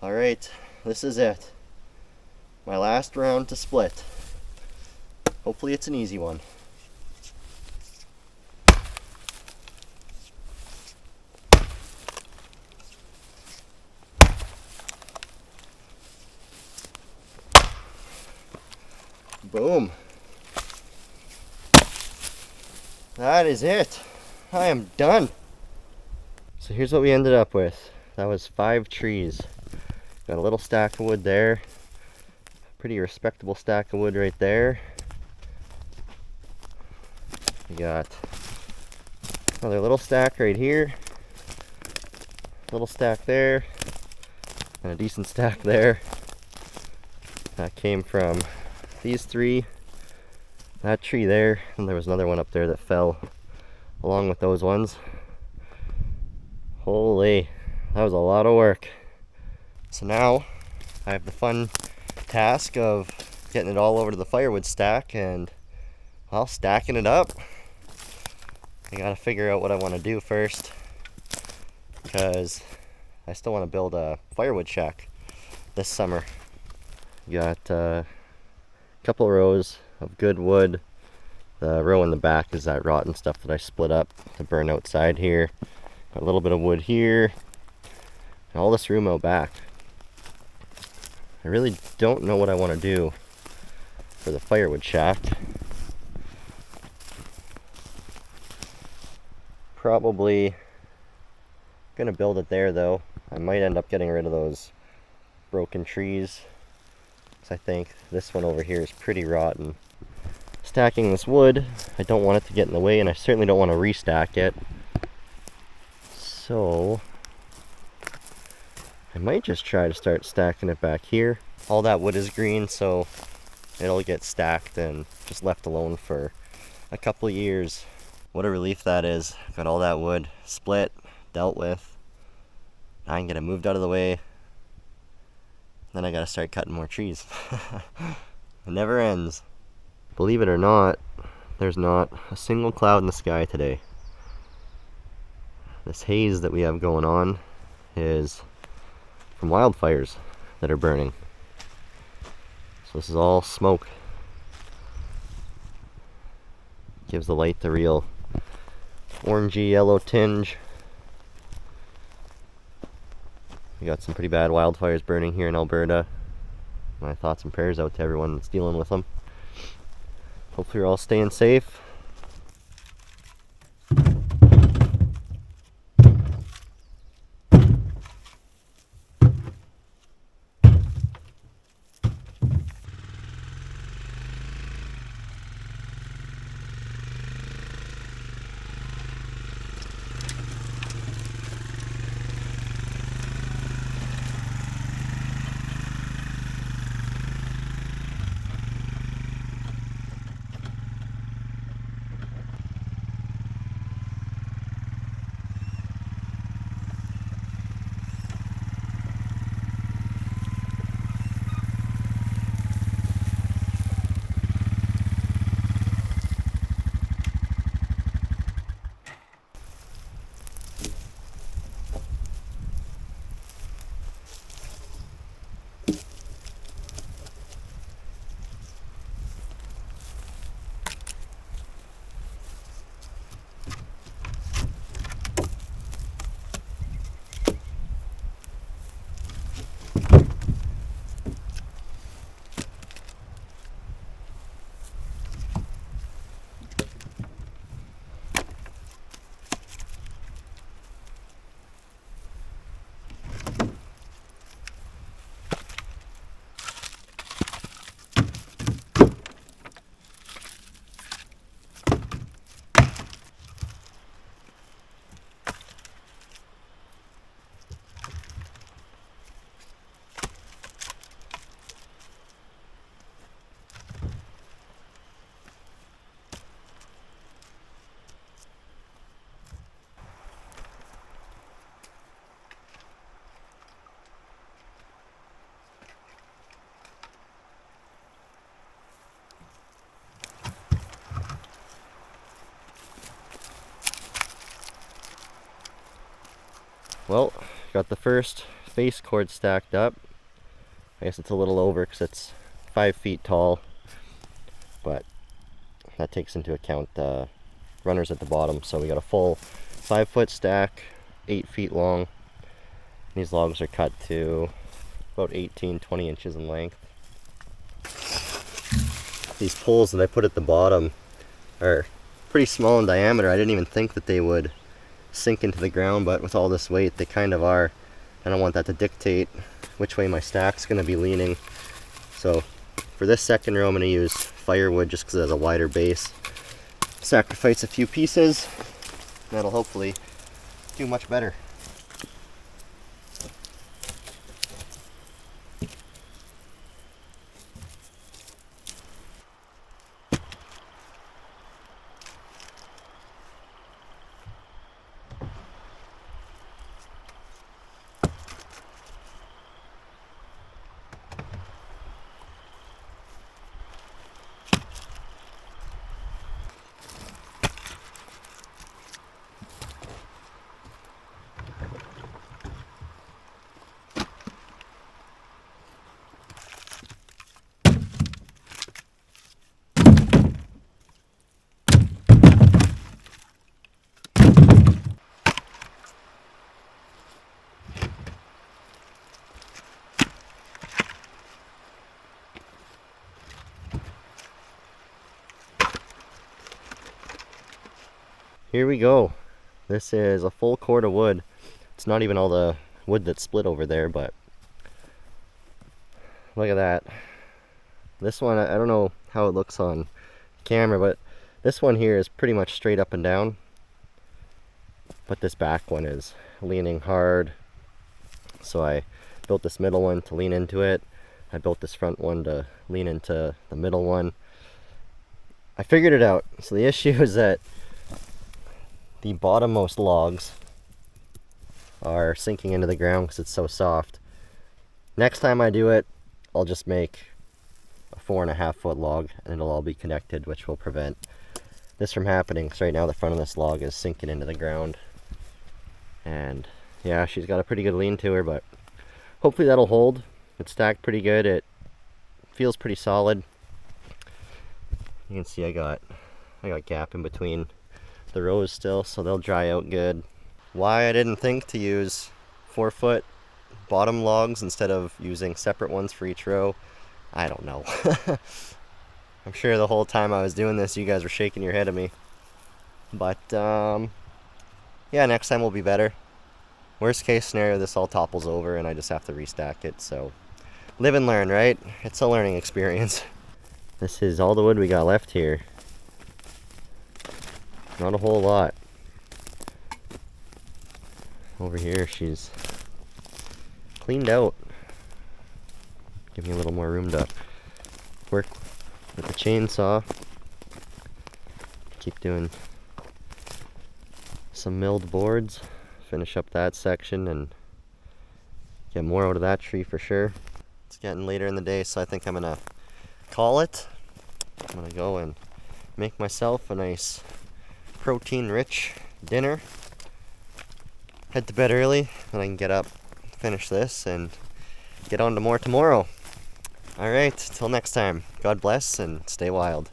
Alright, this is it. My last round to split. Hopefully it's an easy one. Boom. That is it. I am done. So here's what we ended up with. That was 5 trees. Got a little stack of wood there. Pretty respectable stack of wood right there. We got another little stack right here. Little stack there. And a decent stack there. That came from these 3. That tree there. And there was another one up there that fell along with those ones. Holy, that was a lot of work. So now I have the fun task of getting it all over to the firewood stack and, well, stacking it up. I gotta figure out what I want to do first, because I still want to build a firewood shack this summer. Got a couple rows of good wood. The row in the back is that rotten stuff that I split up to burn outside here. Got a little bit of wood here, and all this room out back. I really don't know what I want to do for the firewood shack. Probably gonna build it there though. I might end up getting rid of those broken trees, because I think this one over here is pretty rotten. Stacking this wood, I don't want it to get in the way, and I certainly don't want to restack it. So I might just try to start stacking it back here. All that wood is green, so it'll get stacked and just left alone for a couple of years. What a relief that is. Got all that wood split, dealt with. Now I can get it moved out of the way. Then I gotta start cutting more trees. It never ends. Believe it or not, there's not a single cloud in the sky today. This haze that we have going on is from wildfires that are burning. So this is all smoke. Gives the light the real orangey yellow tinge. We got some pretty bad wildfires burning here in Alberta. My thoughts and prayers out to everyone that's dealing with them. Hopefully you're all staying safe. Well, got the first face cord stacked up. I guess it's a little over because it's 5 feet tall, but that takes into account runners at the bottom. So we got a full 5-foot stack, 8 feet long. These logs are cut to about 18-20 inches in length. These poles that I put at the bottom are pretty small in diameter. I didn't even think that they would sink into the ground, but with all this weight they kind of are. I don't want that to dictate which way my stack's going to be leaning. So for this second row I'm going to use firewood just because it has a wider base. Sacrifice a few pieces, that'll hopefully do much better. Here we go. This is a full cord of wood. It's not even all the wood that's split over there, but look at that. This one, I don't know how it looks on camera, but this one here is pretty much straight up and down. But this back one is leaning hard. So I built this middle one to lean into it. I built this front one to lean into the middle one. I figured it out. So the issue is that the bottommost logs are sinking into the ground because it's so soft. Next time I do it, I'll just make a 4.5-foot log and it'll all be connected, which will prevent this from happening. Because right now the front of this log is sinking into the ground. And yeah, she's got a pretty good lean to her, but hopefully that'll hold. It's stacked pretty good. It feels pretty solid. You can see I got gap in between the rows still, so they'll dry out good. Why I didn't think to use 4-foot bottom logs instead of using separate ones for each row, I don't know. I'm sure the whole time I was doing this you guys were shaking your head at me. But yeah, next time will be better. Worst case scenario, this all topples over and I just have to restack it. So live and learn, right? It's a learning experience. This is all the wood we got left here. Not a whole lot. Over here she's cleaned out. Give me a little more room to work with the chainsaw. Keep doing some milled boards. Finish up that section and get more out of that tree for sure. It's getting later in the day, so I think I'm gonna call it. I'm gonna go and make myself a nice protein-rich dinner. Head to bed early, and I can get up, finish this, and get on to more tomorrow. Alright, till next time. God bless, and stay wild.